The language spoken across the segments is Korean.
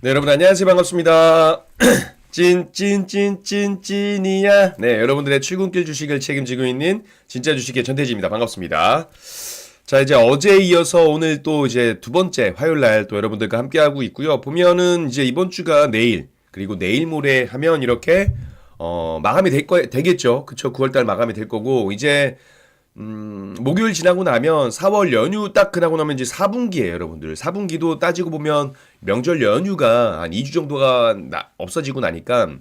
네, 여러분 안녕하세요. 반갑습니다. 찐이야. 네, 여러분들의 출근길 주식을 책임지고 있는 진짜 주식의 전태지입니다. 반갑습니다. 자, 이제 어제에 이어서 오늘 또 이제 두 번째 화요일 날 또 여러분들과 함께하고 있고요. 보면은 이제 이번 주가 내일 그리고 내일 모레 하면 이렇게 마감이 되겠죠. 그쵸? 9월달 마감이 될 거고 이제 목요일 지나고 나면 4월 연휴 딱 지나고 나면 이제 4분기예요, 여러분들. 4분기도 따지고 보면 명절 연휴가 한 2주 정도가 없어지고 나니까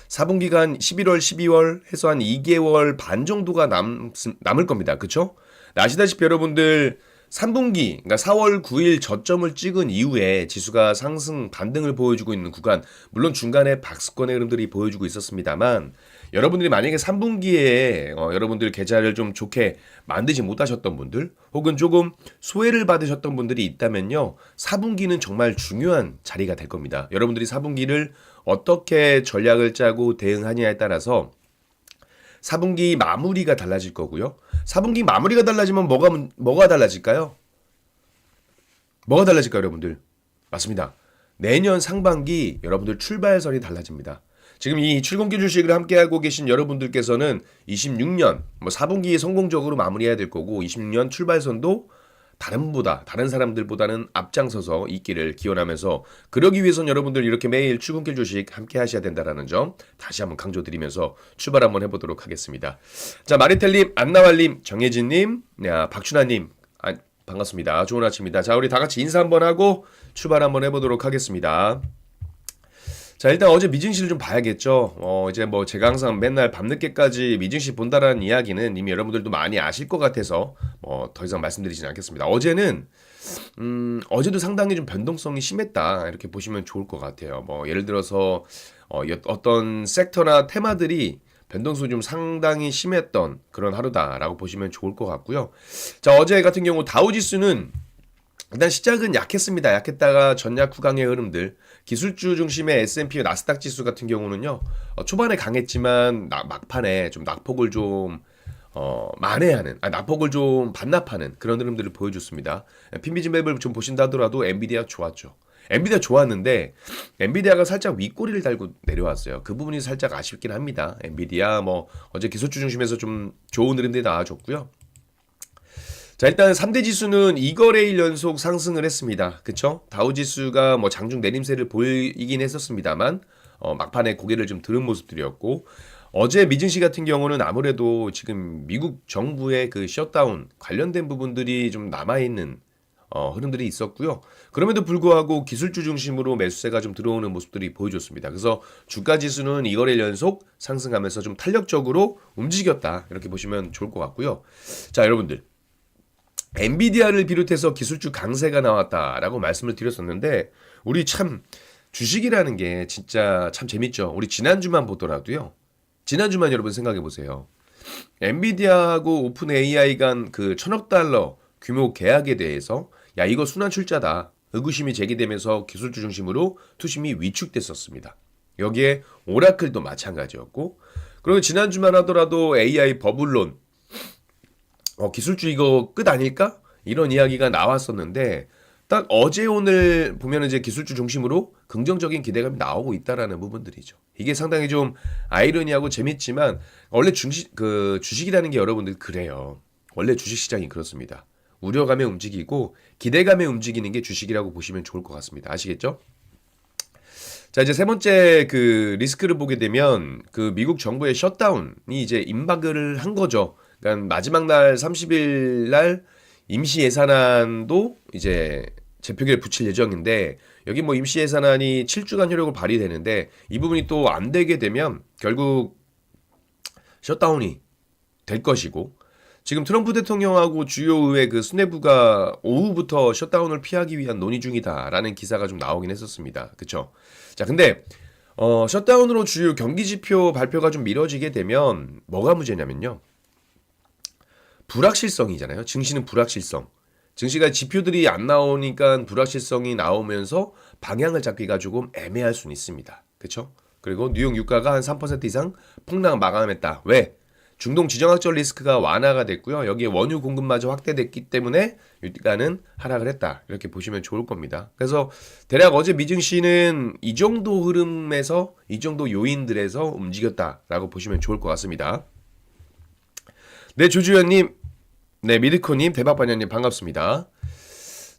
4분기가 한 11월, 12월 해서 한 2개월 반 정도가 남을 겁니다. 그쵸? 아시다시피 여러분들 3분기, 그러니까 4월 9일 저점을 찍은 이후에 지수가 상승 반등을 보여주고 있는 구간, 물론 중간에 박스권의 흐름들이 보여주고 있었습니다만, 여러분들이 만약에 3분기에 여러분들 계좌를 좀 좋게 만들지 못하셨던 분들, 혹은 조금 소외를 받으셨던 분들이 있다면요, 4분기는 정말 중요한 자리가 될 겁니다. 여러분들이 4분기를 어떻게 전략을 짜고 대응하냐에 따라서 4분기 마무리가 달라질 거고요. 4분기 마무리가 달라지면 뭐가 달라질까요? 뭐가 달라질까요, 여러분들? 맞습니다. 내년 상반기 여러분들 출발선이 달라집니다. 지금 이 출근길 주식을 함께하고 계신 여러분들께서는 26년 4분기에 성공적으로 마무리해야 될 거고 26년 출발선도 다른 사람들보다는 앞장서서 있기를 기원하면서 그러기 위해선 여러분들 이렇게 매일 출근길 주식 함께 하셔야 된다는 점 다시 한번 강조드리면서 출발 한번 해보도록 하겠습니다. 자, 마리텔님, 안나왈님, 정혜진님, 박춘하님 반갑습니다. 좋은 아침입니다. 자, 우리 다 같이 인사 한번 하고 출발 한번 해보도록 하겠습니다. 자, 일단 어제 미증시를 좀 봐야겠죠. 이제 뭐 제가 항상 맨날 밤늦게까지 미증시 본다라는 이야기는 이미 여러분들도 많이 아실 것 같아서 더 이상 말씀드리지는 않겠습니다. 어제도 상당히 좀 변동성이 심했다. 이렇게 보시면 좋을 것 같아요. 뭐 예를 들어서 어떤 섹터나 테마들이 변동성이 좀 상당히 심했던 그런 하루다라고 보시면 좋을 것 같고요. 자, 어제 같은 경우 다우지수는 일단 시작은 약했습니다. 약했다가 전약 후강의 흐름들. 기술주 중심의 S&P 나스닥 지수 같은 경우는요. 초반에 강했지만 막판에 좀 낙폭을 좀 만회하는, 낙폭을 좀 반납하는 그런 흐름들을 보여줬습니다. 핀비즈 맵을 좀 보신다 하더라도 엔비디아 좋았죠. 엔비디아 좋았는데 엔비디아가 살짝 윗꼬리를 달고 내려왔어요. 그 부분이 살짝 아쉽긴 합니다. 엔비디아 어제 기술주 중심에서 좀 좋은 흐름들이 나와줬고요. 자, 일단 3대 지수는 2거래일 연속 상승을 했습니다. 그쵸? 다우지수가 장중 내림세를 보이긴 했었습니다만 막판에 고개를 좀 드는 모습들이었고 어제 미증시 같은 경우는 아무래도 지금 미국 정부의 그 셧다운 관련된 부분들이 좀 남아있는 흐름들이 있었고요. 그럼에도 불구하고 기술주 중심으로 매수세가 좀 들어오는 모습들이 보여줬습니다. 그래서 주가 지수는 2거래일 연속 상승하면서 좀 탄력적으로 움직였다. 이렇게 보시면 좋을 것 같고요. 자, 여러분들. 엔비디아를 비롯해서 기술주 강세가 나왔다라고 말씀을 드렸었는데 우리 참 주식이라는 게 진짜 참 재밌죠. 우리 지난주만 보더라도요. 지난주만 여러분 생각해 보세요. 엔비디아하고 오픈 AI 간 그 1,000억 달러 규모 계약에 대해서 야, 이거 순환 출자다. 의구심이 제기되면서 기술주 중심으로 투심이 위축됐었습니다. 여기에 오라클도 마찬가지였고 그리고 지난주만 하더라도 AI 버블론 기술주 이거 끝 아닐까? 이런 이야기가 나왔었는데 딱 어제 오늘 보면 이제 기술주 중심으로 긍정적인 기대감이 나오고 있다라는 부분들이죠. 이게 상당히 좀 아이러니하고 재밌지만 원래 주식이라는 게 여러분들 그래요. 원래 주식시장이 그렇습니다. 우려감에 움직이고 기대감에 움직이는 게 주식이라고 보시면 좋을 것 같습니다. 아시겠죠? 자, 이제 세 번째 그 리스크를 보게 되면 그 미국 정부의 셧다운이 이제 임박을 한 거죠. 그러니까 마지막 날 30일 날 임시 예산안도 이제 제표기를 붙일 예정인데 여기 임시 예산안이 7주간 효력을 발휘되는데 이 부분이 또 안 되게 되면 결국 셧다운이 될 것이고 지금 트럼프 대통령하고 주요 의회 그 수뇌부가 오후부터 셧다운을 피하기 위한 논의 중이다라는 기사가 좀 나오긴 했었습니다. 그쵸? 자, 근데 셧다운으로 주요 경기 지표 발표가 좀 미뤄지게 되면 뭐가 문제냐면요. 불확실성이잖아요. 증시는 불확실성. 증시가 지표들이 안 나오니까 불확실성이 나오면서 방향을 잡기가 조금 애매할 수는 있습니다. 그렇죠? 그리고 뉴욕 유가가 한 3% 이상 폭락 마감했다. 왜? 중동 지정학적 리스크가 완화가 됐고요. 여기에 원유 공급마저 확대됐기 때문에 유가는 하락을 했다. 이렇게 보시면 좋을 겁니다. 그래서 대략 어제 미증시는 이 정도 흐름에서 이 정도 요인들에서 움직였다라고 보시면 좋을 것 같습니다. 네, 조주현님, 네, 미드코님, 대박반장님 반갑습니다.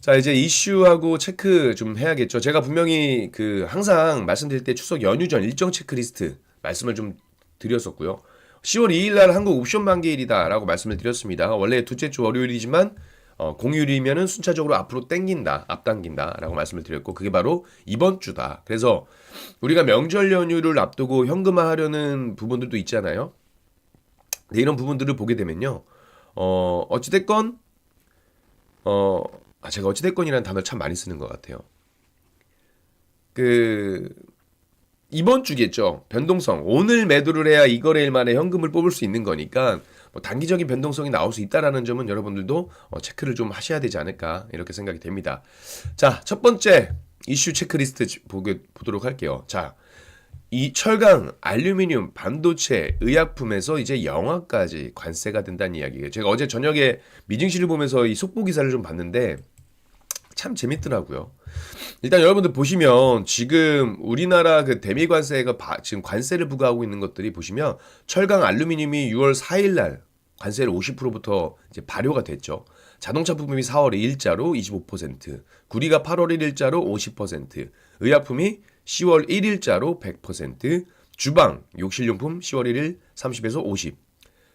자, 이제 이슈하고 체크 좀 해야겠죠. 제가 분명히 항상 말씀드릴 때 추석 연휴 전 일정 체크리스트 말씀을 좀 드렸었고요. 10월 2일 날 한국 옵션 만기일이다라고 말씀을 드렸습니다. 원래 둘째 주 월요일이지만 공휴일이면은 순차적으로 앞으로 땡긴다, 앞당긴다라고 말씀을 드렸고 그게 바로 이번 주다. 그래서 우리가 명절 연휴를 앞두고 현금화하려는 부분들도 있잖아요. 네, 이런 부분들을 보게 되면요. 어찌됐건 제가 어찌됐건이라는 단어를 참 많이 쓰는 것 같아요. 이번 주겠죠. 변동성. 오늘 매도를 해야 이 거래일 만에 현금을 뽑을 수 있는 거니까 뭐 단기적인 변동성이 나올 수 있다라는 점은 여러분들도 체크를 좀 하셔야 되지 않을까 이렇게 생각이 됩니다. 자, 첫 번째 이슈 체크리스트 보도록 할게요. 자, 이 철강, 알루미늄, 반도체, 의약품에서 이제 영화까지 관세가 된다는 이야기예요. 제가 어제 저녁에 미증시를 보면서 이 속보 기사를 좀 봤는데 참 재밌더라고요. 일단 여러분들 보시면 지금 우리나라 대미 관세가 지금 관세를 부과하고 있는 것들이 보시면 철강, 알루미늄이 6월 4일 날 관세를 50%부터 이제 발효가 됐죠. 자동차 부품이 4월 2일자로 25%, 구리가 8월 1일자로 50%, 의약품이 10월 1일자로 100%, 주방, 욕실용품 10월 1일 30에서 50,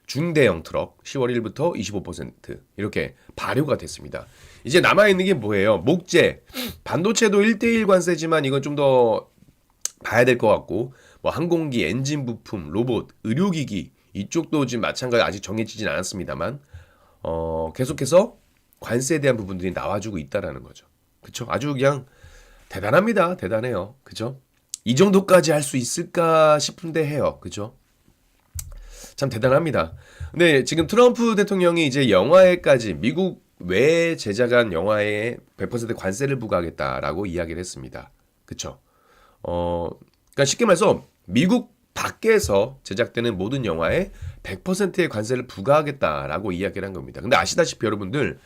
중대형 트럭 10월 1일부터 25% 이렇게 발효가 됐습니다. 이제 남아있는 게 뭐예요? 목재, 반도체도 1대1 관세지만 이건 좀 더 봐야 될 것 같고 뭐 항공기, 엔진 부품, 로봇, 의료기기 이쪽도 지금 마찬가지 아직 정해지진 않았습니다만 계속해서 관세에 대한 부분들이 나와주고 있다라는 거죠. 그쵸? 아주 그냥 대단합니다. 대단해요. 그죠? 이 정도까지 할 수 있을까 싶은데 해요. 그죠? 참 대단합니다. 근데 지금 트럼프 대통령이 이제 영화에까지 미국 외에 제작한 영화에 100% 관세를 부과하겠다라고 이야기를 했습니다. 그쵸? 그러니까 쉽게 말해서 미국 밖에서 제작되는 모든 영화에 100%의 관세를 부과하겠다라고 이야기를 한 겁니다. 근데 아시다시피 여러분들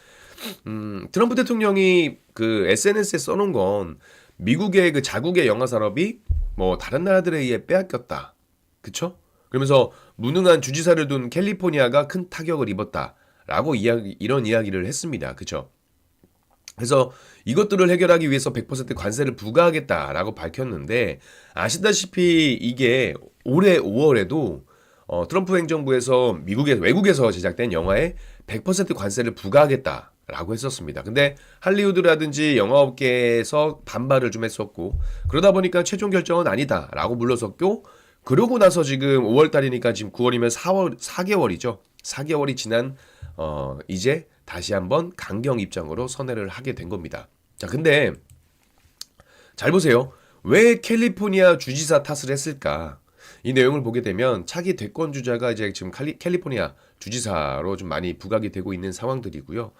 트럼프 대통령이 SNS에 써놓은 건 미국의 자국의 영화 산업이 뭐 다른 나라들에 의해 빼앗겼다. 그쵸? 그러면서 무능한 주지사를 둔 캘리포니아가 큰 타격을 입었다라고 이런 이야기를 했습니다. 그쵸? 그래서 이것들을 해결하기 위해서 100% 관세를 부과하겠다라고 밝혔는데 아시다시피 이게 올해 5월에도 트럼프 행정부에서 외국에서 제작된 영화에 100% 관세를 부과하겠다라고 했었습니다. 근데 할리우드라든지 영화업계에서 반발을 좀 했었고 그러다 보니까 최종 결정은 아니다라고 물러섰고 그러고 나서 지금 5월달이니까 지금 9월이면 4개월이죠. 4개월이 지난 이제 다시 한번 강경 입장으로 선회를 하게 된 겁니다. 자, 근데 잘 보세요. 왜 캘리포니아 주지사 탓을 했을까? 이 내용을 보게 되면 차기 대권 주자가 이제 지금 캘리포니아 주지사로 좀 많이 부각이 되고 있는 상황들이고요.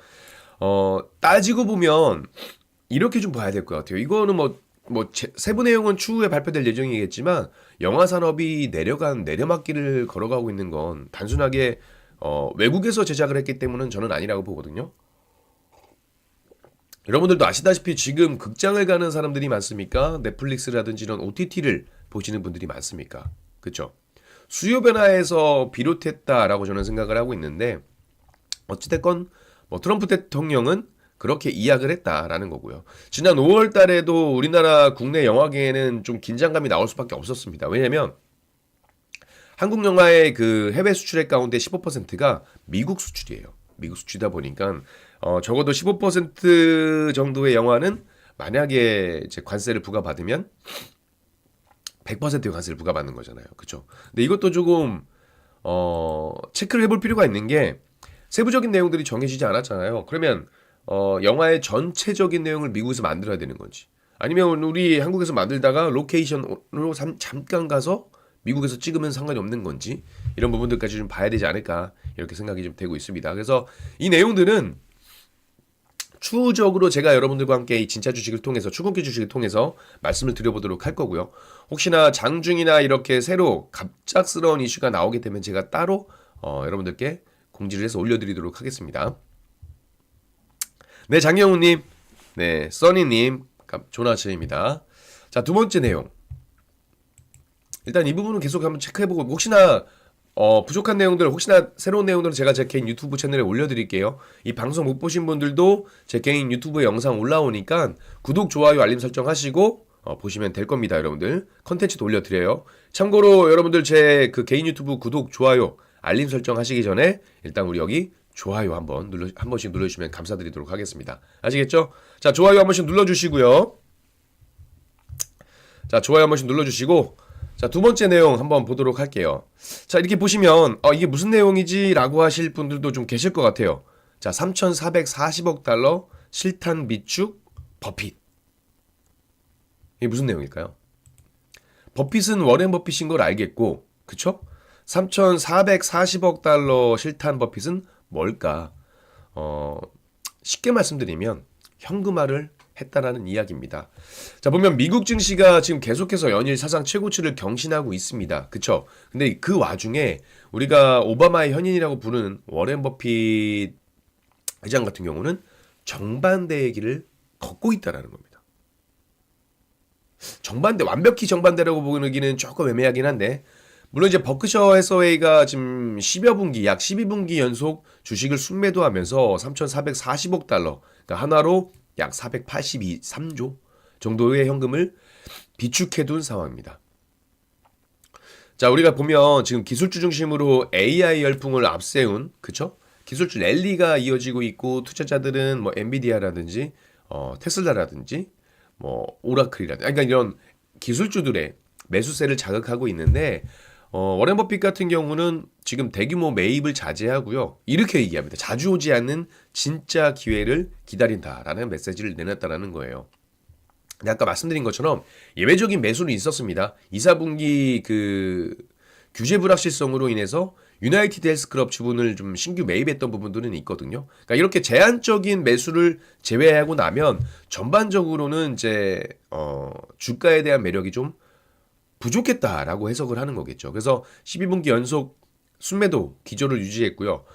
따지고 보면 이렇게 좀 봐야 될 것 같아요. 이거는 세부 내용은 추후에 발표될 예정이겠지만 영화 산업이 내려막길을 걸어가고 있는 건 단순하게 외국에서 제작을 했기 때문은 저는 아니라고 보거든요. 여러분들도 아시다시피 지금 극장을 가는 사람들이 많습니까? 넷플릭스라든지 이런 OTT를 보시는 분들이 많습니까? 그쵸? 수요 변화에서 비롯했다라고 저는 생각을 하고 있는데 어찌됐건 트럼프 대통령은 그렇게 이야기를 했다라는 거고요. 지난 5월 달에도 우리나라 국내 영화계에는 좀 긴장감이 나올 수밖에 없었습니다. 왜냐면 한국 영화의 해외 수출액 가운데 15%가 미국 수출이에요. 미국 수출이다 보니까 적어도 15% 정도의 영화는 만약에 이제 관세를 부과받으면 100%의 관세를 부과받는 거잖아요. 그렇죠? 근데 이것도 조금 체크를 해볼 필요가 있는 게 세부적인 내용들이 정해지지 않았잖아요. 그러면 영화의 전체적인 내용을 미국에서 만들어야 되는 건지 아니면 우리 한국에서 만들다가 로케이션으로 잠깐 가서 미국에서 찍으면 상관이 없는 건지 이런 부분들까지 좀 봐야 되지 않을까 이렇게 생각이 좀 되고 있습니다. 그래서 이 내용들은 추후적으로 제가 여러분들과 함께 이 진짜 주식을 통해서 출근기 주식을 통해서 말씀을 드려보도록 할 거고요. 혹시나 장중이나 이렇게 새로 갑작스러운 이슈가 나오게 되면 제가 따로 여러분들께 공지를 해서 올려드리도록 하겠습니다. 네, 장영우님, 네, 써니님, 좋은 아침입니다. 자, 두 번째 내용. 일단 이 부분은 계속 한번 체크해보고, 혹시나 부족한 내용들, 혹시나 새로운 내용들은 제가 제 개인 유튜브 채널에 올려드릴게요. 이 방송 못 보신 분들도 제 개인 유튜브에 영상 올라오니까 구독, 좋아요, 알림 설정 하시고 보시면 될 겁니다, 여러분들. 컨텐츠도 올려드려요. 참고로 여러분들 제 그 개인 유튜브 구독, 좋아요, 알림 설정 하시기 전에 일단 우리 여기 좋아요 한 번씩 눌러주시면 감사드리도록 하겠습니다. 아시겠죠? 자, 좋아요 한 번씩 눌러주시고요. 자, 좋아요 한 번씩 눌러주시고, 자, 두 번째 내용 한번 보도록 할게요. 자, 이렇게 보시면 이게 무슨 내용이지? 라고 하실 분들도 좀 계실 것 같아요. 자, 3,440억 달러 실탄 비축 버핏. 이게 무슨 내용일까요? 버핏은 워렌 버핏인 걸 알겠고, 그쵸? 3,440억 달러 실탄 버핏은 뭘까? 쉽게 말씀드리면 현금화를 했다라는 이야기입니다. 자, 보면 미국 증시가 지금 계속해서 연일 사상 최고치를 경신하고 있습니다. 그쵸? 근데 그 와중에 우리가 오바마의 현인이라고 부르는 워렌 버핏 회장 같은 경우는 정반대의 길을 걷고 있다라는 겁니다. 완벽히 정반대라고 보기는 조금 애매하긴 한데, 물론 이제 버크셔 해서웨이가 지금 10여 분기, 약 12분기 연속 주식을 순매도하면서 3,440억 달러, 그러니까 하나로 약 483조 정도의 현금을 비축해둔 상황입니다. 자, 우리가 보면 지금 기술주 중심으로 AI 열풍을 앞세운, 그쵸? 기술주 랠리가 이어지고 있고, 투자자들은 뭐 엔비디아라든지 테슬라라든지 오라클이라든지, 그러니까 이런 기술주들의 매수세를 자극하고 있는데, 워렌 버핏 같은 경우는 지금 대규모 매입을 자제하고요. 이렇게 얘기합니다. 자주 오지 않는 진짜 기회를 기다린다라는 메시지를 내놨다라는 거예요. 근데 아까 말씀드린 것처럼 예외적인 매수는 있었습니다. 2, 4분기 그 규제 불확실성으로 인해서 유나이티드 헬스클럽 지분을 좀 신규 매입했던 부분들은 있거든요. 그러니까 이렇게 제한적인 매수를 제외하고 나면 전반적으로는 이제 주가에 대한 매력이 좀 부족했다라고 해석을 하는 거겠죠. 그래서 12분기 연속 순매도 기조를 유지했고요.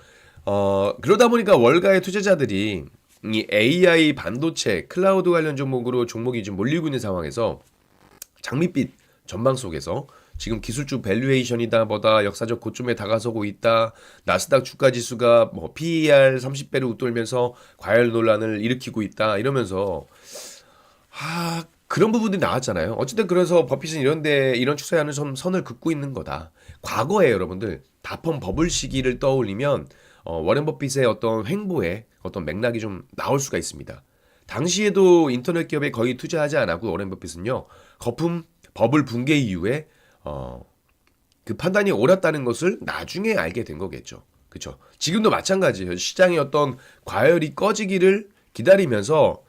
그러다 보니까 월가의 투자자들이 이 AI 반도체 클라우드 관련 종목이 좀 몰리고 있는 상황에서 장밋빛 전망 속에서 지금 기술주 밸류에이션이다 뭐다 역사적 고점에 다가서고 있다. 나스닥 주가 지수가 뭐 PER 30배를 웃돌면서 과열 논란을 일으키고 있다. 이러면서 그런 부분들이 나왔잖아요. 어쨌든 그래서 버핏은 이런 추세하는 선을 긋고 있는 거다. 과거에 여러분들 닷컴 버블 시기를 떠올리면 워렌 버핏의 어떤 행보에 어떤 맥락이 좀 나올 수가 있습니다. 당시에도 인터넷 기업에 거의 투자하지 않았고 워렌 버핏은요. 거품 버블 붕괴 이후에 그 판단이 옳았다는 것을 나중에 알게 된 거겠죠. 그렇죠? 지금도 마찬가지예요. 시장의 어떤 과열이 꺼지기를 기다리면서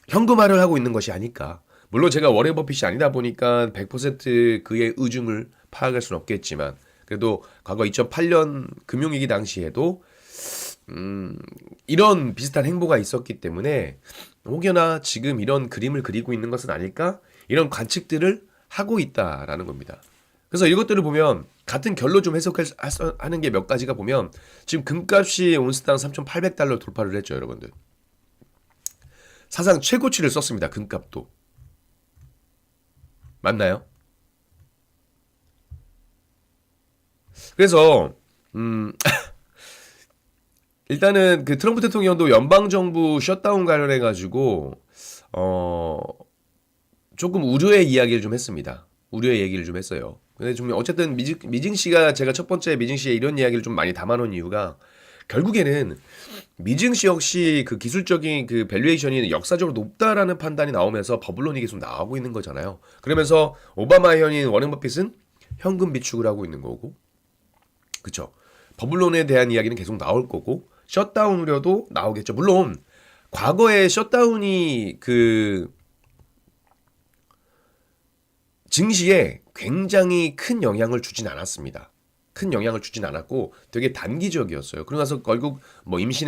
현금화를 하고 있는 것이 아닐까. 물론 제가 워렌 버핏이 아니다 보니까 100% 그의 의중을 파악할 수는 없겠지만 그래도 과거 2008년 금융위기 당시에도 이런 비슷한 행보가 있었기 때문에 혹여나 지금 이런 그림을 그리고 있는 것은 아닐까? 이런 관측들을 하고 있다라는 겁니다. 그래서 이것들을 보면 같은 결로 좀 해석하는 게 몇 가지가 보면 지금 금값이 온스당 3,800달러 돌파를 했죠, 여러분들. 사상 최고치를 썼습니다. 금값도. 맞나요? 그래서 일단은 그 트럼프 대통령도 연방정부 셧다운 관련해 가지고 조금 우려의 이야기를 좀 했습니다. 우려의 얘기를 좀 했어요. 근데 좀 어쨌든 미징 씨가 제가 첫 번째 미징 씨의 이런 이야기를 좀 많이 담아놓은 이유가 결국에는 미징 씨 역시 그 기술적인 그 밸류에이션이 역사적으로 높다라는 판단이 나오면서 버블론이 계속 나오고 있는 거잖아요. 그러면서 오바마 현인 워렌 버핏은 현금 비축을 하고 있는 거고, 그쵸? 버블론에 대한 이야기는 계속 나올 거고, 셧다운 우려도 나오겠죠. 물론 과거에 셧다운이 그 증시에 굉장히 큰 영향을 주진 않았습니다. 큰 영향을 주진 않았고 되게 단기적이었어요. 그러고 나서 결국 뭐 임시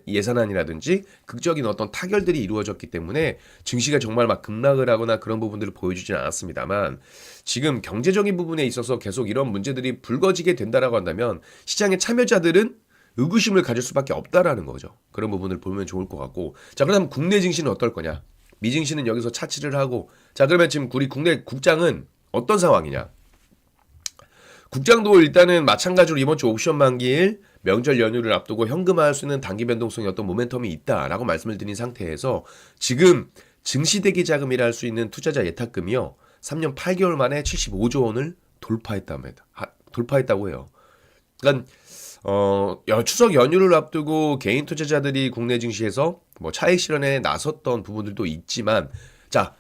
예산안이라든지 극적인 어떤 타결들이 이루어졌기 때문에 증시가 정말 막 급락을 하거나 그런 부분들을 보여주진 않았습니다만 지금 경제적인 부분에 있어서 계속 이런 문제들이 불거지게 된다라고 한다면 시장의 참여자들은 의구심을 가질 수밖에 없다라는 거죠. 그런 부분을 보면 좋을 것 같고 자 그럼 국내 증시는 어떨 거냐? 미증시는 여기서 차치를 하고 자 그러면 지금 우리 국내 국장은 어떤 상황이냐? 국장도 일단은 마찬가지로 이번 주 옵션 만기일 명절 연휴를 앞두고 현금화할 수 있는 단기 변동성의 어떤 모멘텀이 있다라고 말씀을 드린 상태에서 지금 증시 대기 자금이라 할 수 있는 투자자 예탁금이요. 3년 8개월 만에 75조 원을 돌파했다고 해요. 그러니까 추석 연휴를 앞두고 개인 투자자들이 국내 증시에서 뭐 차익 실현에 나섰던 부분들도 있지만 자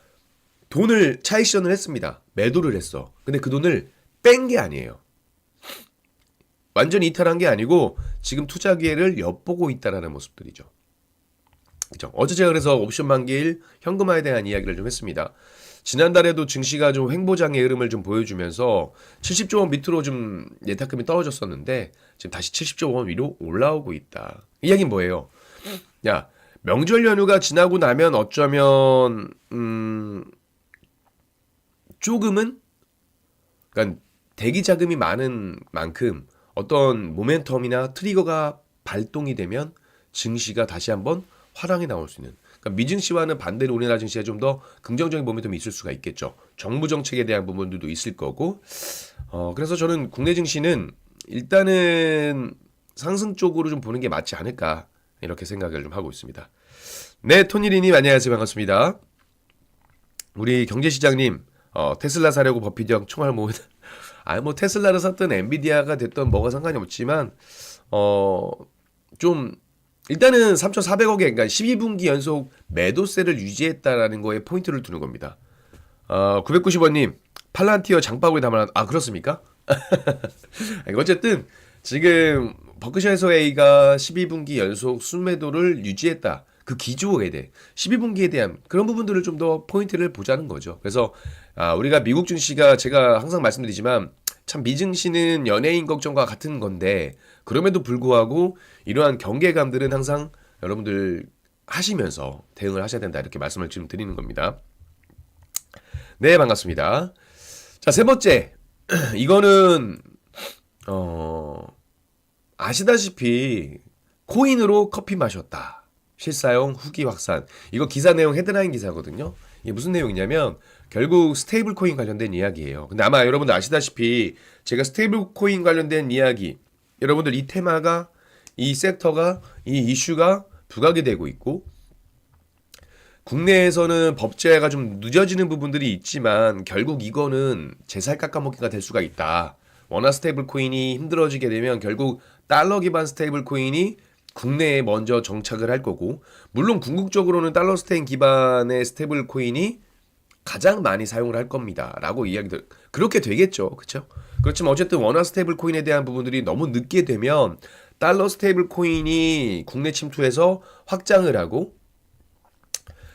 돈을 차익 실현을 했습니다. 매도를 했어. 근데 그 돈을 뺀 게 아니에요. 완전히 이탈한 게 아니고 지금 투자 기회를 엿보고 있다라는 모습들이죠. 그죠? 어제 제가 그래서 옵션 만기일 현금화에 대한 이야기를 좀 했습니다. 지난달에도 증시가 좀 횡보장의 흐름을 좀 보여주면서 70조 원 밑으로 좀 예탁금이 떨어졌었는데 지금 다시 70조 원 위로 올라오고 있다. 이 이야기는 뭐예요? 야, 명절 연휴가 지나고 나면 어쩌면 조금은 그러니까 대기 자금이 많은 만큼 어떤 모멘텀이나 트리거가 발동이 되면 증시가 다시 한번 화랑이 나올 수 있는 그러니까 미증시와는 반대로 우리나라 증시가 좀 더 긍정적인 모멘텀이 있을 수가 있겠죠. 정부 정책에 대한 부분들도 있을 거고 그래서 저는 국내 증시는 일단은 상승 쪽으로 좀 보는 게 맞지 않을까 이렇게 생각을 좀 하고 있습니다. 네, 토니리님 안녕하세요. 반갑습니다. 우리 경제시장님 테슬라 사려고 버핏 형 총알 모으는 뭐 테슬라를 샀든 엔비디아가 됐든 뭐가 상관이 없지만 좀 일단은 3,400억에 그러니까 12분기 연속 매도세를 유지했다라는 거에 포인트를 두는 겁니다. 990원님 팔란티어 장바구니 담아놨 그렇습니까? 어쨌든 지금 버크셔 해서웨이가 12분기 연속 순매도를 유지했다. 그 기조에 대해 12분기에 대한 그런 부분들을 좀 더 포인트를 보자는 거죠. 그래서 우리가 미국 증시가 제가 항상 말씀드리지만 참 미증시는 연예인 걱정과 같은 건데 그럼에도 불구하고 이러한 경계감들은 항상 여러분들 하시면서 대응을 하셔야 된다 이렇게 말씀을 지금 드리는 겁니다. 네, 반갑습니다. 자, 세 번째 이거는 아시다시피 코인으로 커피 마셨다. 실사용 후기 확산. 이거 기사 내용 헤드라인 기사거든요. 이게 무슨 내용이냐면 결국 스테이블 코인 관련된 이야기예요. 근데 아마 여러분들 아시다시피 제가 스테이블 코인 관련된 이야기 여러분들 이 테마가 이 섹터가 이 이슈가 부각이 되고 있고 국내에서는 법제화가 좀 늦어지는 부분들이 있지만 결국 이거는 제살 깎아먹기가 될 수가 있다. 워낙 스테이블 코인이 힘들어지게 되면 결국 달러 기반 스테이블 코인이 국내에 먼저 정착을 할 거고 물론 궁극적으로는 달러 스테인 기반의 스테이블 코인이 가장 많이 사용을 할 겁니다. 라고 이야기들 그렇게 되겠죠. 그렇죠? 그렇지만 어쨌든 원화 스테이블 코인에 대한 부분들이 너무 늦게 되면 달러 스테이블 코인이 국내 침투해서 확장을 하고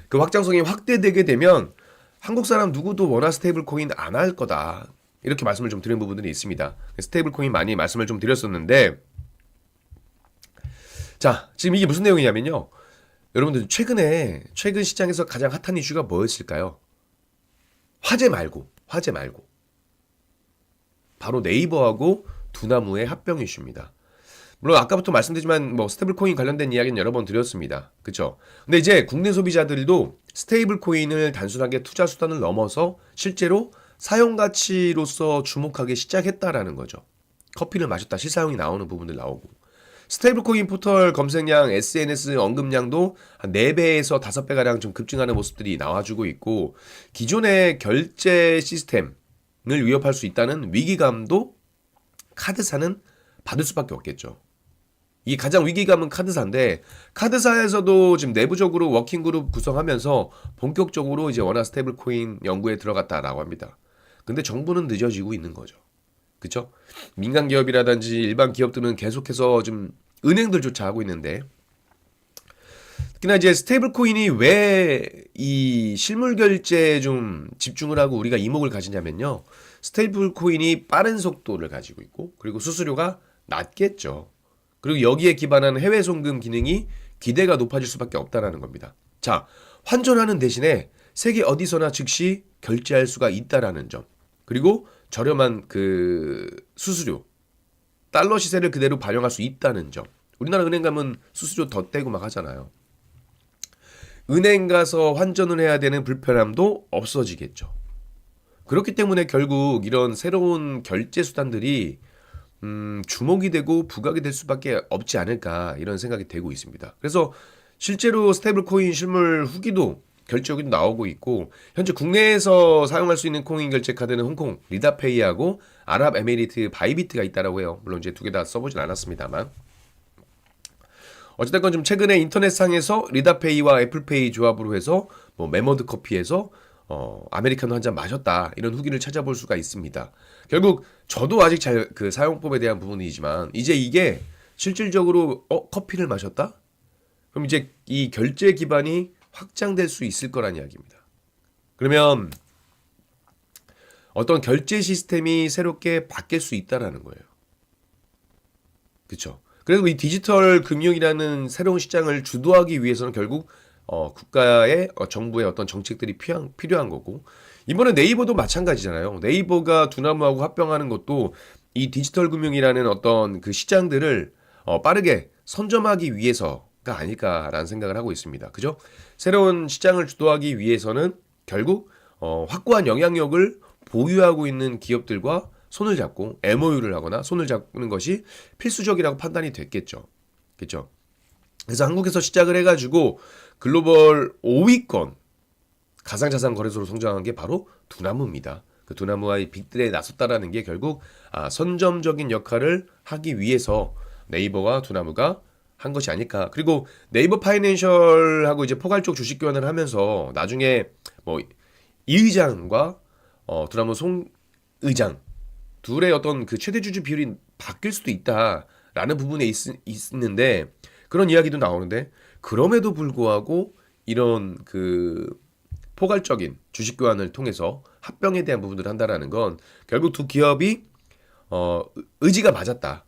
그 확장성이 확대되게 되면 한국 사람 누구도 원화 스테이블 코인 안 할 거다. 이렇게 말씀을 좀 드린 부분들이 있습니다. 스테이블 코인 많이 말씀을 좀 드렸었는데 자, 지금 이게 무슨 내용이냐면요. 여러분들 최근 시장에서 가장 핫한 이슈가 뭐였을까요? 화재 말고 바로 네이버하고 두나무의 합병 이슈입니다. 물론 아까부터 말씀드리지만 뭐 스테이블 코인 관련된 이야기는 여러 번 드렸습니다. 그렇죠? 근데 이제 국내 소비자들도 스테이블 코인을 단순하게 투자 수단을 넘어서 실제로 사용 가치로서 주목하기 시작했다라는 거죠. 커피를 마셨다 실사용이 나오는 부분들 나오고 스테이블 코인 포털 검색량, SNS 언급량도 한 4배에서 5배가량 좀 급증하는 모습들이 나와주고 있고 기존의 결제 시스템을 위협할 수 있다는 위기감도 카드사는 받을 수밖에 없겠죠. 이 가장 위기감은 카드사인데 카드사에서도 지금 내부적으로 워킹그룹 구성하면서 본격적으로 이제 원화 스테이블 코인 연구에 들어갔다라고 합니다. 근데 정부는 늦어지고 있는 거죠. 그쵸? 민간 기업이라든지 일반 기업들은 계속해서 좀 은행들조차 하고 있는데 특히나 이제 스테이블 코인이 왜 이 실물 결제에 좀 집중을 하고 우리가 이목을 가지냐면요. 스테이블 코인이 빠른 속도를 가지고 있고 그리고 수수료가 낮겠죠. 그리고 여기에 기반한 해외 송금 기능이 기대가 높아질 수밖에 없다라는 겁니다. 자, 환전하는 대신에 세계 어디서나 즉시 결제할 수가 있다라는 점. 그리고 저렴한 그 수수료, 달러 시세를 그대로 반영할 수 있다는 점. 우리나라 은행 가면 수수료 더 떼고 막 하잖아요. 은행 가서 환전을 해야 되는 불편함도 없어지겠죠. 그렇기 때문에 결국 이런 새로운 결제 수단들이 주목이 되고 부각이 될 수밖에 없지 않을까 이런 생각이 되고 있습니다. 그래서 실제로 스테이블 코인 실물 후기도 결제 후기도 나오고 있고 현재 국내에서 사용할 수 있는 코인 결제 카드는 홍콩 리다페이하고 아랍에미리트 바이비트가 있다라고 해요. 물론 이제 두 개 다 써보진 않았습니다만. 어쨌든 좀 최근에 인터넷상에서 리다페이와 애플페이 조합으로 해서 뭐 메머드 커피에서 아메리카노 한 잔 마셨다 이런 후기를 찾아볼 수가 있습니다. 결국 저도 아직 잘 그 사용법에 대한 부분이지만 이제 이게 실질적으로 커피를 마셨다? 그럼 이제 이 결제 기반이 확장될 수 있을 거란 이야기입니다. 그러면 어떤 결제 시스템이 새롭게 바뀔 수 있다라는 거예요. 그렇죠? 그래서 이 디지털 금융이라는 새로운 시장을 주도하기 위해서는 결국 국가의 정부의 어떤 정책들이 필요한 거고 이번에 네이버도 마찬가지잖아요. 네이버가 두나무하고 합병하는 것도 이 디지털 금융이라는 어떤 그 시장들을 빠르게 선점하기 위해서가 아닐까라는 생각을 하고 있습니다. 그죠? 새로운 시장을 주도하기 위해서는 결국 확고한 영향력을 보유하고 있는 기업들과 손을 잡고 MOU를 하거나 손을 잡는 것이 필수적이라고 판단이 됐겠죠. 그렇죠? 그래서 한국에서 시작을 해가지고 글로벌 5위권 가상자산 거래소로 성장한 게 바로 두나무입니다. 그 두나무와의 빅딜에 나섰다라는 게 결국 선점적인 역할을 하기 위해서 네이버와 두나무가 한 것이 아닐까. 그리고 네이버 파이낸셜하고 이제 포괄적 주식 교환을 하면서 나중에 뭐 이 의장과 두나무 송 의장 둘의 어떤 그 최대 주주 비율이 바뀔 수도 있다라는 부분에 있는데 그런 이야기도 나오는데 그럼에도 불구하고 이런 그 포괄적인 주식 교환을 통해서 합병에 대한 부분들을 한다라는 건 결국 두 기업이 의지가 맞았다.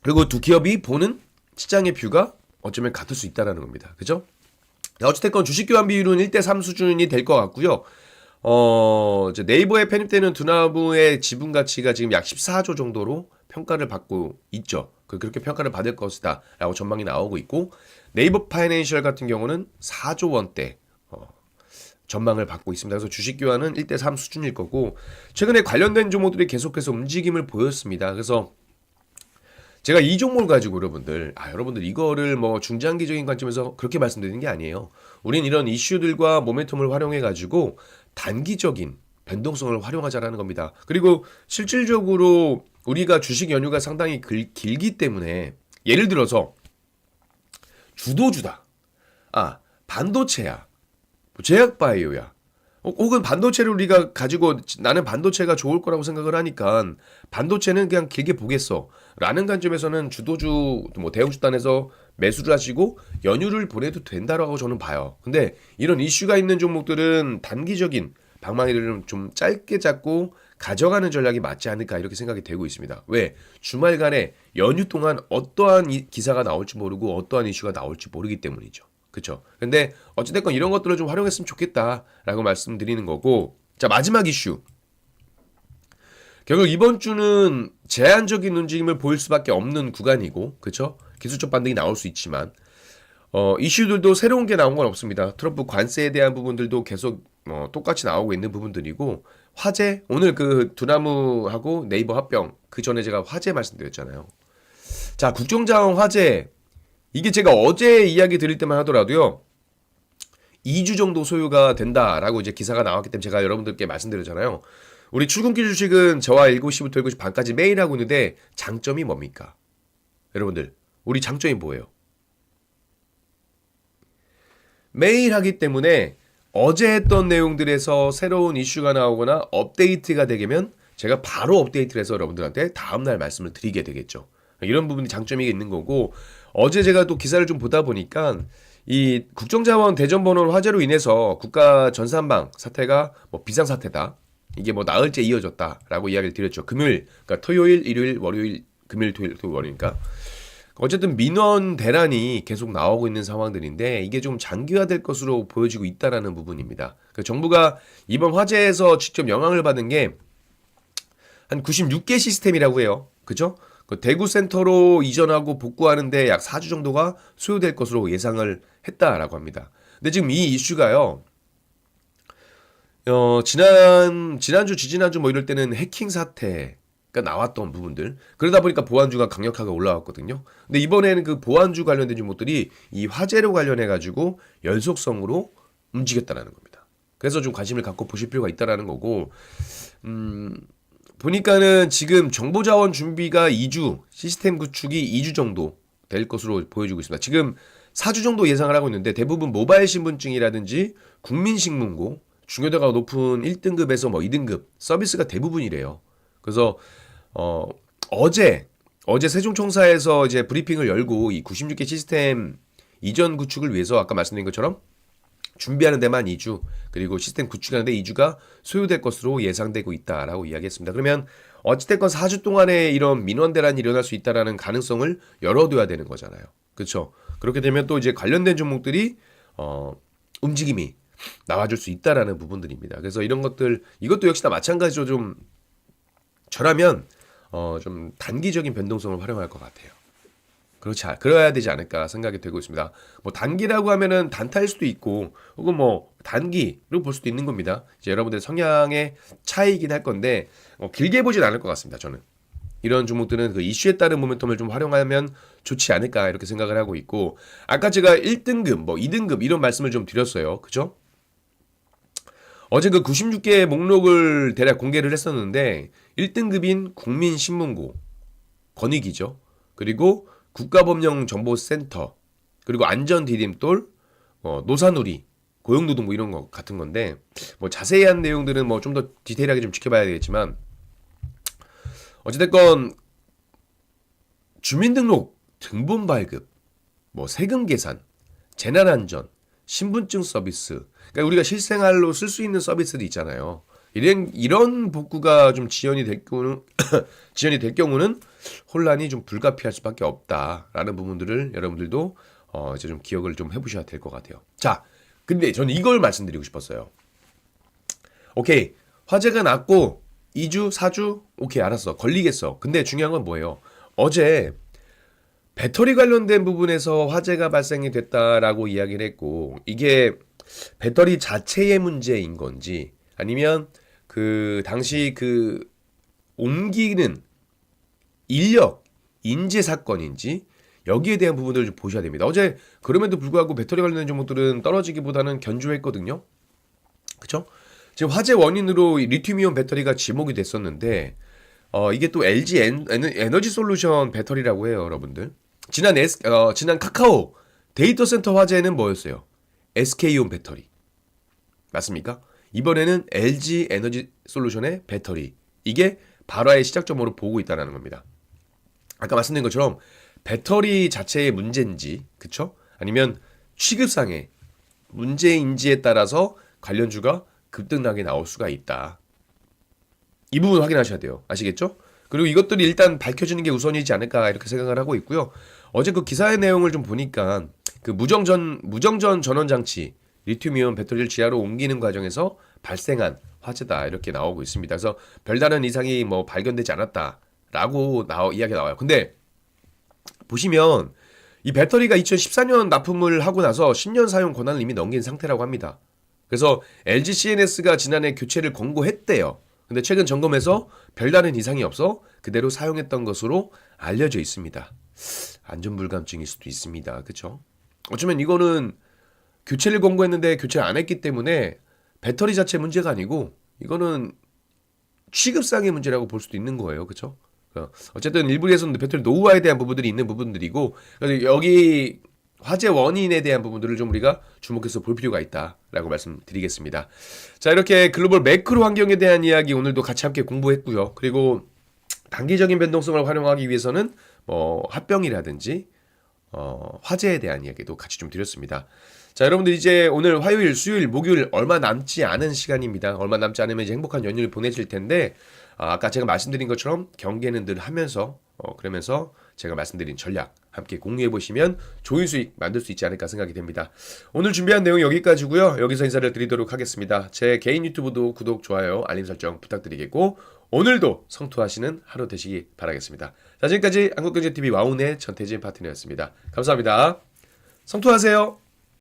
그리고 두 기업이 보는 시장의 뷰가 어쩌면 같을 수 있다라는 겁니다. 그죠? 어쨌든 주식 교환 비율은 1대3 수준이 될 것 같고요. 이제 네이버에 편입되는 두나무의 지분 가치가 지금 약 14조 정도로 평가를 받고 있죠. 그렇게 평가를 받을 것이다 라고 전망이 나오고 있고 네이버 파이낸셜 같은 경우는 4조 원대 전망을 받고 있습니다. 그래서 주식 교환은 1대3 수준일 거고 최근에 관련된 종목들이 계속해서 움직임을 보였습니다. 그래서 제가 이 종목을 가지고 여러분들 이거를 뭐 중장기적인 관점에서 그렇게 말씀드리는 게 아니에요. 우린 이런 이슈들과 모멘텀을 활용해 가지고 단기적인 변동성을 활용하자라는 겁니다. 그리고 실질적으로 우리가 주식 연휴가 상당히 길기 때문에 예를 들어서 주도주다. 반도체야. 제약바이오야. 혹은 반도체를 우리가 가지고 나는 반도체가 좋을 거라고 생각을 하니까 반도체는 그냥 길게 보겠어 라는 관점에서는 주도주 뭐 대형주단에서 매수를 하시고 연휴를 보내도 된다라고 저는 봐요. 근데 이런 이슈가 있는 종목들은 단기적인 방망이를 좀 짧게 잡고 가져가는 전략이 맞지 않을까 이렇게 생각이 되고 있습니다. 왜? 주말간에 연휴 동안 어떠한 기사가 나올지 모르고 어떠한 이슈가 나올지 모르기 때문이죠. 그렇죠. 근데 어찌됐건 이런 것들을 좀 활용했으면 좋겠다라고 말씀드리는 거고 자 마지막 이슈 결국 이번 주는 제한적인 움직임을 보일 수밖에 없는 구간이고 그렇죠. 기술적 반등이 나올 수 있지만 이슈들도 새로운 게 나온 건 없습니다. 트럼프 관세에 대한 부분들도 계속 똑같이 나오고 있는 부분들이고 화재 오늘 그 두나무하고 네이버 합병 그 전에 제가 화재 말씀드렸잖아요. 자 국정자원 화재 이게 제가 어제 이야기 드릴 때만 하더라도요. 2주 정도 소요가 된다라고 이제 기사가 나왔기 때문에 제가 여러분들께 말씀드렸잖아요. 우리 출근길 주식은 저와 7시부터 7시 반까지 매일 하고 있는데 장점이 뭡니까? 여러분들 우리 장점이 뭐예요? 매일 하기 때문에 어제 했던 내용들에서 새로운 이슈가 나오거나 업데이트가 되면 제가 바로 업데이트를 해서 여러분들한테 다음날 말씀을 드리게 되겠죠. 이런 부분이 장점이 있는 거고 어제 제가 또 기사를 좀 보다 보니까 이 국정자원 대전번호 화재로 인해서 국가 전산망 사태가 뭐 비상사태다. 이게 뭐 나흘째 이어졌다라고 이야기를 드렸죠. 금요일, 그러니까 토요일, 일요일, 월요일, 금요일, 토요일, 월요일이니까. 어쨌든 민원 대란이 계속 나오고 있는 상황들인데 이게 좀 장기화될 것으로 보여지고 있다라는 부분입니다. 정부가 이번 화재에서 직접 영향을 받은 게 한 96개 시스템이라고 해요. 그죠? 대구 센터로 이전하고 복구하는데 약 4주 정도가 소요될 것으로 예상을 했다라고 합니다. 근데 지금 이 이슈가요. 지난주, 지지난주 뭐 이럴 때는 해킹 사태가 나왔던 부분들. 그러다 보니까 보안주가 강력하게 올라왔거든요. 근데 이번에는 그 보안주 관련된 종목들이 이 화재로 관련해가지고 연속성으로 움직였다라는 겁니다. 그래서 좀 관심을 갖고 보실 필요가 있다라는 거고, 보니까는 지금 정보자원 준비가 2주, 시스템 구축이 2주 정도 될 것으로 보여지고 있습니다. 지금 4주 정도 예상을 하고 있는데 대부분 모바일 신분증이라든지 국민신문고, 중요도가 높은 1등급에서 뭐 2등급 서비스가 대부분이래요. 그래서 어제 세종청사에서 이제 브리핑을 열고 이 96개 시스템 이전 구축을 위해서 아까 말씀드린 것처럼 준비하는 데만 2주, 그리고 시스템 구축하는 데 2주가 소요될 것으로 예상되고 있다라고 이야기했습니다. 그러면 어찌됐건 4주 동안에 이런 민원 대란이 일어날 수 있다라는 가능성을 열어둬야 되는 거잖아요. 그렇죠? 그렇게 되면 또 이제 관련된 종목들이 움직임이 나와줄 수 있다라는 부분들입니다. 그래서 이런 것들, 이것도 역시나 마찬가지로 좀 저라면 좀 단기적인 변동성을 활용할 것 같아요. 그래야 되지 않을까 생각이 되고 있습니다. 뭐 단기라고 하면은 단타일 수도 있고, 혹은 뭐 단기로 볼 수도 있는 겁니다. 이제 여러분들의 성향의 차이이긴 할 건데, 길게 보진 않을 것 같습니다. 저는 이런 종목들은 그 이슈에 따른 모멘텀을 좀 활용하면 좋지 않을까 이렇게 생각을 하고 있고, 아까 제가 1등급, 뭐 2등급 이런 말씀을 좀 드렸어요. 그죠? 어제 그 96개 목록을 대략 공개를 했었는데 1등급인 국민신문고, 권익이죠. 그리고 국가법령정보센터, 그리고 안전디딤돌, 노사누리, 고용노동부 이런 거 같은 건데, 뭐 자세한 내용들은 뭐 좀 더 디테일하게 좀 지켜봐야 되겠지만, 어찌됐건 주민등록, 등본 발급, 뭐 세금 계산, 재난안전, 신분증 서비스, 그러니까 우리가 실생활로 쓸 수 있는 서비스들이 있잖아요. 이런 복구가 좀 지연이 될 경우는 혼란이 좀 불가피할 수밖에 없다라는 부분들을 여러분들도 이제 좀 기억을 좀 해보셔야 될 것 같아요. 자, 근데 저는 이걸 말씀드리고 싶었어요. 오케이, 화재가 났고 2주, 4주, 오케이, 알았어, 걸리겠어. 근데 중요한 건 뭐예요? 어제 배터리 관련된 부분에서 화재가 발생이 됐다라고 이야기를 했고, 이게 배터리 자체의 문제인 건지 아니면 그 당시 그 옮기는 인력, 인재 사건인지 여기에 대한 부분들을 좀 보셔야 됩니다. 어제 그럼에도 불구하고 배터리 관련된 종목들은 떨어지기보다는 견조했거든요. 그쵸? 지금 화재 원인으로 리튬이온 배터리가 지목이 됐었는데 이게 또 LG 에너지 솔루션 배터리라고 해요, 여러분들. 지난 카카오 데이터 센터 화재는 뭐였어요? SK온 배터리. 맞습니까? 이번에는 LG 에너지 솔루션의 배터리. 이게 발화의 시작점으로 보고 있다는 겁니다. 아까 말씀드린 것처럼 배터리 자체의 문제인지, 그쵸? 아니면 취급상의 문제인지에 따라서 관련주가 급등락이 나올 수가 있다. 이 부분 확인하셔야 돼요. 아시겠죠? 그리고 이것들이 일단 밝혀지는 게 우선이지 않을까 이렇게 생각을 하고 있고요. 어제 그 기사의 내용을 좀 보니까 그 무정전 전원 장치 리튬이온 배터리를 지하로 옮기는 과정에서 발생한 화재다 이렇게 나오고 있습니다. 그래서 별다른 이상이 뭐 발견되지 않았다라고 이야기가 나와요. 근데 보시면 이 배터리가 2014년 납품을 하고 나서 10년 사용 권한을 이미 넘긴 상태라고 합니다. 그래서 LG CNS가 지난해 교체를 권고했대요. 근데 최근 점검에서 별다른 이상이 없어 그대로 사용했던 것으로 알려져 있습니다. 안전불감증일 수도 있습니다. 그렇죠? 어쩌면 이거는 교체를 권고했는데 교체를 안 했기 때문에 배터리 자체 문제가 아니고 이거는 취급상의 문제라고 볼 수도 있는 거예요. 그렇죠? 어쨌든 일부에서는 배터리 노후화에 대한 부분들이 있는 부분들이고, 여기 화재 원인에 대한 부분들을 좀 우리가 주목해서 볼 필요가 있다라고 말씀드리겠습니다. 자, 이렇게 글로벌 매크로 환경에 대한 이야기 오늘도 같이 함께 공부했고요. 그리고 단기적인 변동성을 활용하기 위해서는 뭐 합병이라든지 화제에 대한 이야기도 같이 좀 드렸습니다. 자, 여러분들 이제 오늘 화요일, 수요일, 목요일 얼마 남지 않은 시간입니다. 얼마 남지 않으면 이제 행복한 연휴를 보내실 텐데, 아까 제가 말씀드린 것처럼 경계는 늘 하면서, 그러면서 제가 말씀드린 전략 함께 공유해 보시면 좋은 수익 만들 수 있지 않을까 생각이 됩니다. 오늘 준비한 내용 여기까지고요. 여기서 인사를 드리도록 하겠습니다. 제 개인 유튜브도 구독, 좋아요, 알림 설정 부탁드리겠고, 오늘도 성투하시는 하루 되시기 바라겠습니다. 자, 지금까지 한국경제TV 와운의 전태진 파트너였습니다. 감사합니다. 성투하세요.